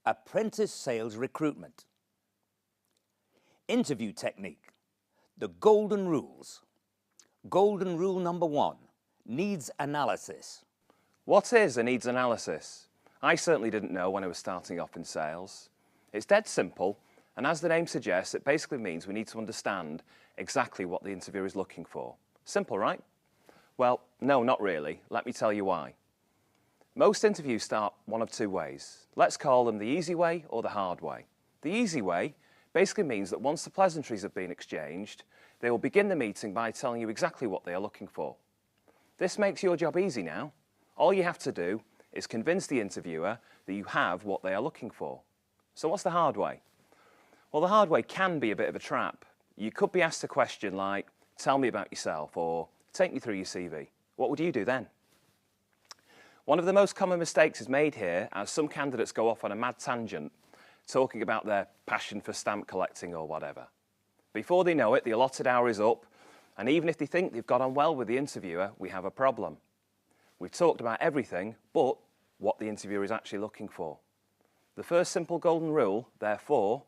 Apprentice Sales Recruitment. Interview technique. The golden rules. Golden rule number 1, needs analysis. What is a needs analysis? I certainly didn't know when I was starting off in sales. It's dead simple, and as the name suggests, it basically means we need to understand exactly what the interviewer is looking for. Simple, right? Well, no, not really. Let me tell you why. Most interviews start one of two ways. Let's call them the easy way or the hard way. The easy way basically means that once the pleasantries have been exchanged, they will begin the meeting by telling you exactly what they are looking for. This makes your job easy now. All you have to do is convince the interviewer that you have what they are looking for. So what's the hard way? Well, the hard way can be a bit of a trap. You could be asked a question like, tell me about yourself, or take me through your CV. What would you do then? One of the most common mistakes is made here as some candidates go off on a mad tangent talking about their passion for stamp collecting or whatever. Before they know it, the allotted hour is up, and even if they think they've got on well with the interviewer, we have a problem. We've talked about everything but what the interviewer is actually looking for. The first simple golden rule, therefore,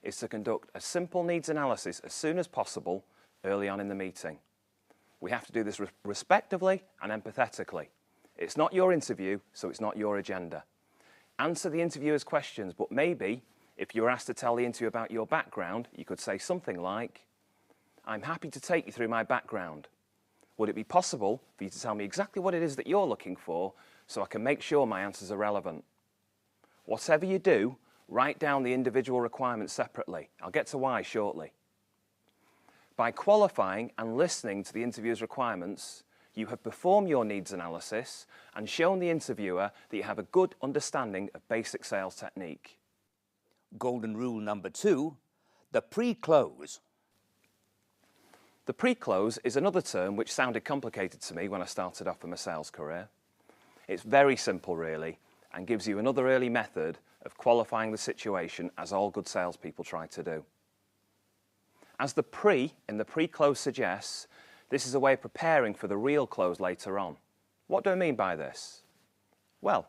is to conduct a simple needs analysis as soon as possible early on in the meeting. We have to do this respectively and empathetically. It's not your interview, so it's not your agenda. Answer the interviewer's questions, but maybe if you're asked to tell the interviewer about your background, you could say something like, I'm happy to take you through my background. Would it be possible for you to tell me exactly what it is that you're looking for so I can make sure my answers are relevant? Whatever you do, write down the individual requirements separately. I'll get to why shortly. By qualifying and listening to the interviewer's requirements, you have performed your needs analysis and shown the interviewer that you have a good understanding of basic sales technique. Golden rule number 2, the pre-close. The pre-close is another term which sounded complicated to me when I started off in my sales career. It's very simple really, and gives you another early method of qualifying the situation, as all good salespeople try to do. As the pre in the pre-close suggests, this is a way of preparing for the real close later on. What do I mean by this? Well,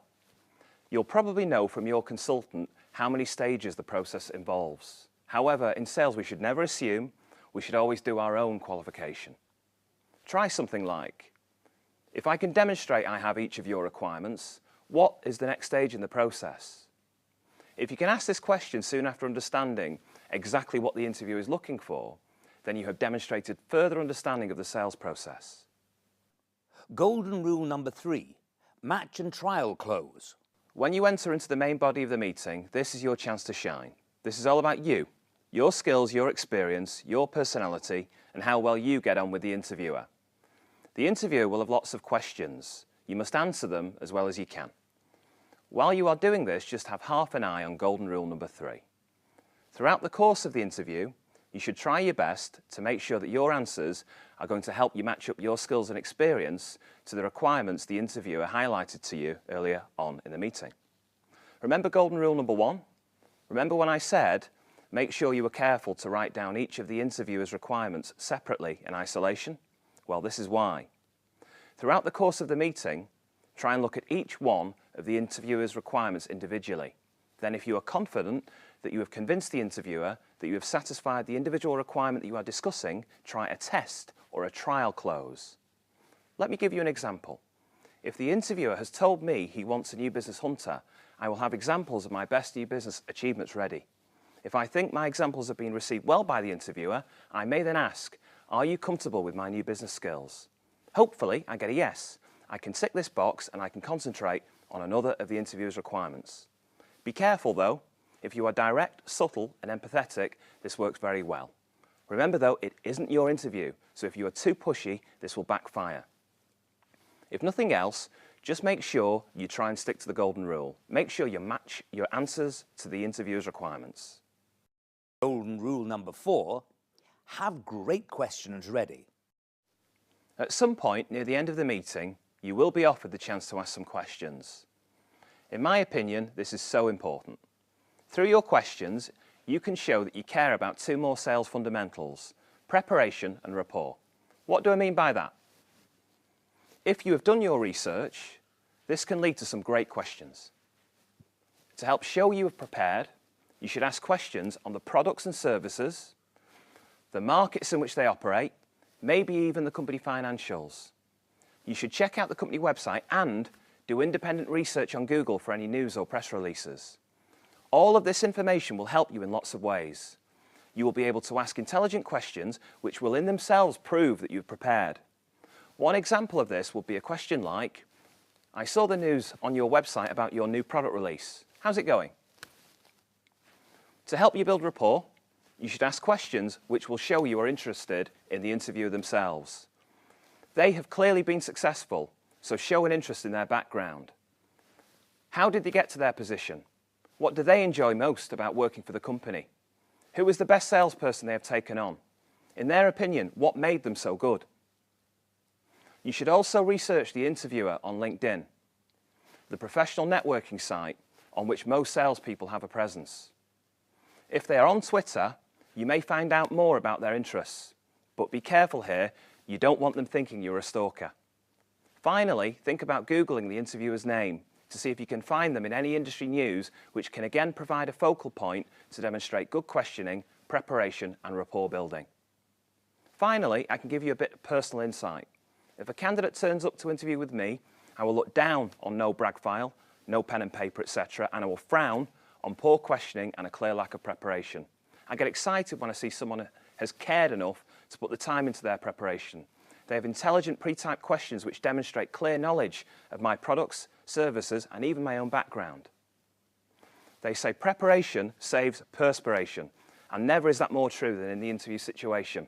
you'll probably know from your consultant how many stages the process involves. However, in sales we should never assume, we should always do our own qualification. Try something like, if I can demonstrate I have each of your requirements, what is the next stage in the process? If you can ask this question soon after understanding exactly what the interviewer is looking for, then you have demonstrated further understanding of the sales process. Golden rule number 3, match and trial close. When you enter into the main body of the meeting, this is your chance to shine. This is all about you, your skills, your experience, your personality, and how well you get on with the interviewer. The interviewer will have lots of questions. You must answer them as well as you can. While you are doing this, just have half an eye on golden rule number 3. Throughout the course of the interview, you should try your best to make sure that your answers are going to help you match up your skills and experience to the requirements the interviewer highlighted to you earlier on in the meeting. Remember golden rule number 1? Remember when I said, make sure you were careful to write down each of the interviewer's requirements separately in isolation? Well, this is why. Throughout the course of the meeting, try and look at each one of the interviewer's requirements individually. Then if you are confident that you have convinced the interviewer that you have satisfied the individual requirement that you are discussing, try a test or a trial close. Let me give you an example. If the interviewer has told me he wants a new business hunter, I will have examples of my best new business achievements ready. If I think my examples have been received well by the interviewer, I may then ask, are you comfortable with my new business skills? Hopefully, I get a yes. I can tick this box and I can concentrate on another of the interviewer's requirements. Be careful though. If you are direct, subtle and empathetic, this works very well. Remember though, it isn't your interview, so if you are too pushy, this will backfire. If nothing else, just make sure you try and stick to the golden rule. Make sure you match your answers to the interviewer's requirements. Golden rule number 4, have great questions ready. At some point near the end of the meeting, you will be offered the chance to ask some questions. In my opinion, this is so important. Through your questions, you can show that you care about 2 more sales fundamentals, preparation and rapport. What do I mean by that? If you have done your research, this can lead to some great questions. To help show you have prepared, you should ask questions on the products and services, the markets in which they operate, maybe even the company financials. You should check out the company website and do independent research on Google for any news or press releases. All of this information will help you in lots of ways. You will be able to ask intelligent questions which will in themselves prove that you've prepared. One example of this will be a question like, I saw the news on your website about your new product release. How's it going? To help you build rapport, you should ask questions which will show you are interested in the interviewer themselves. They have clearly been successful, so show an interest in their background. How did they get to their position? What do they enjoy most about working for the company? Who is the best salesperson they have taken on? In their opinion, what made them so good? You should also research the interviewer on LinkedIn, the professional networking site on which most salespeople have a presence. If they are on Twitter, you may find out more about their interests, but be careful here, you don't want them thinking you're a stalker. Finally, think about Googling the interviewer's name to see if you can find them in any industry news, which can again provide a focal point to demonstrate good questioning, preparation and rapport building. Finally, I can give you a bit of personal insight. If a candidate turns up to interview with me, I will look down on no brag file, no pen and paper, etc., and I will frown on poor questioning and a clear lack of preparation. I get excited when I see someone has cared enough to put the time into their preparation. They have intelligent pre-typed questions which demonstrate clear knowledge of my products, services, and even my own background. They say preparation saves perspiration, and never is that more true than in the interview situation.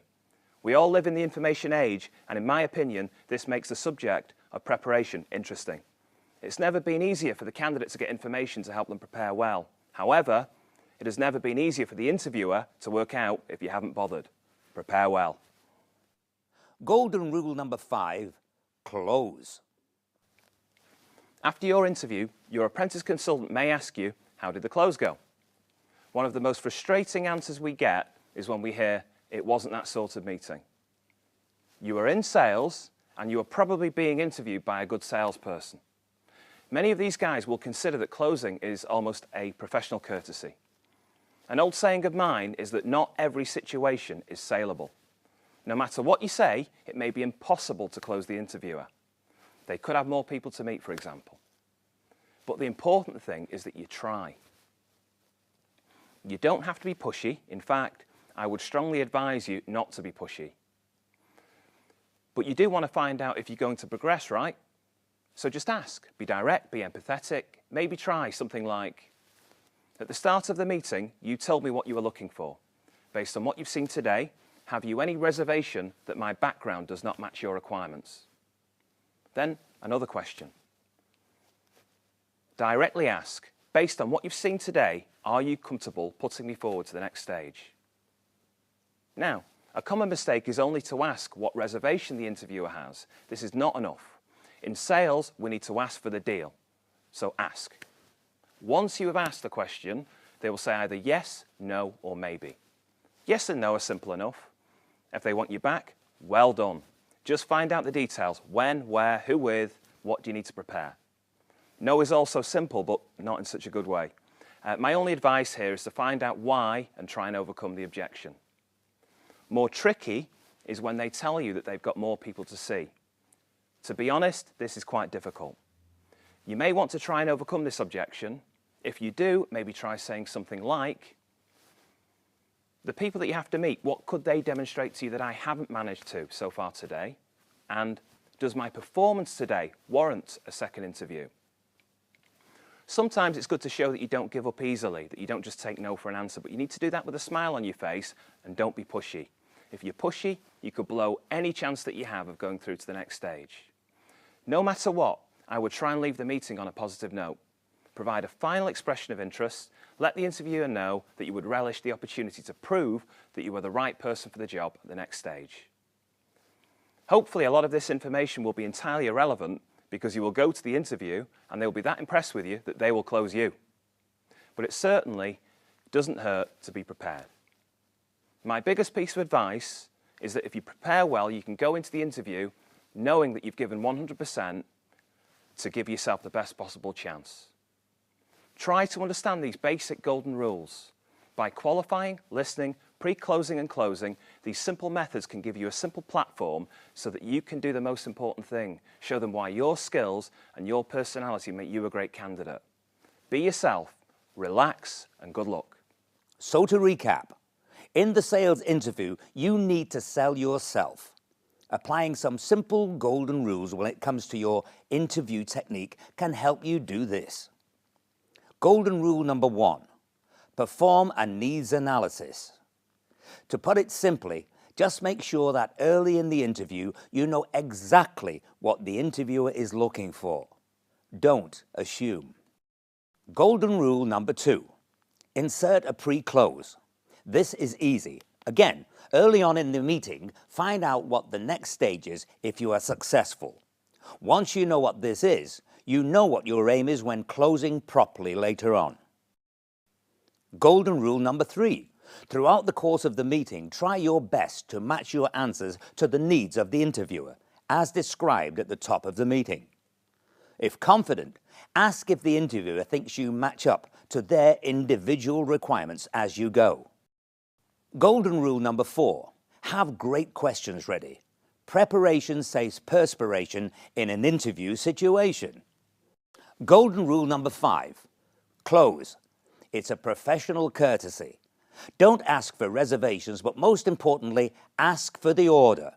We all live in the information age, and in my opinion, this makes the subject of preparation interesting. It's never been easier for the candidate to get information to help them prepare well. However, it has never been easier for the interviewer to work out if you haven't bothered. Prepare well. Golden rule number 5, close. After your interview, your apprentice consultant may ask you, how did the close go? One of the most frustrating answers we get is when we hear, it wasn't that sort of meeting. You are in sales and you are probably being interviewed by a good salesperson. Many of these guys will consider that closing is almost a professional courtesy. An old saying of mine is that not every situation is saleable. No matter what you say, it may be impossible to close the interviewer. They could have more people to meet, for example. But the important thing is that you try. You don't have to be pushy. In fact, I would strongly advise you not to be pushy. But you do want to find out if you're going to progress, right? So just ask. Be direct, be empathetic. Maybe try something like, at the start of the meeting, you told me what you were looking for. Based on what you've seen today, have you any reservation that my background does not match your requirements? Then another question. Directly ask, based on what you've seen today, are you comfortable putting me forward to the next stage? Now, a common mistake is only to ask what reservation the interviewer has. This is not enough. In sales, we need to ask for the deal. So ask. Once you have asked the question, they will say either yes, no, or maybe. Yes and no are simple enough. If they want you back, well done. Just find out the details. When, where, who with, what do you need to prepare? No is also simple, but not in such a good way. My only advice here is to find out why and try and overcome the objection. More tricky is when they tell you that they've got more people to see. To be honest, this is quite difficult. You may want to try and overcome this objection. If you do, maybe try saying something like, the people that you have to meet, what could they demonstrate to you that I haven't managed to so far today? And does my performance today warrant a second interview? Sometimes it's good to show that you don't give up easily, that you don't just take no for an answer, but you need to do that with a smile on your face and don't be pushy. If you're pushy, you could blow any chance that you have of going through to the next stage. No matter what, I would try and leave the meeting on a positive note. Provide a final expression of interest, let the interviewer know that you would relish the opportunity to prove that you are the right person for the job at the next stage. Hopefully a lot of this information will be entirely irrelevant because you will go to the interview and they will be that impressed with you that they will close you. But it certainly doesn't hurt to be prepared. My biggest piece of advice is that if you prepare well, you can go into the interview knowing that you've given 100% to give yourself the best possible chance. Try to understand these basic golden rules. By qualifying, listening, pre-closing and closing, these simple methods can give you a simple platform so that you can do the most important thing, show them why your skills and your personality make you a great candidate. Be yourself, relax, and good luck. So to recap, in the sales interview, you need to sell yourself. Applying some simple golden rules when it comes to your interview technique can help you do this. Golden rule number 1, perform a needs analysis. To put it simply, just make sure that early in the interview you know exactly what the interviewer is looking for. Don't assume. Golden rule number 2, insert a pre-close. This is easy. Again, early on in the meeting, find out what the next stage is if you are successful. Once you know what this is, you know what your aim is when closing properly later on. Golden rule number 3. Throughout the course of the meeting, try your best to match your answers to the needs of the interviewer, as described at the top of the meeting. If confident, ask if the interviewer thinks you match up to their individual requirements as you go. Golden rule number 4. Have great questions ready. Preparation saves perspiration in an interview situation. Golden rule number 5. Close. It's a professional courtesy. Don't ask for reservations, but most importantly, ask for the order.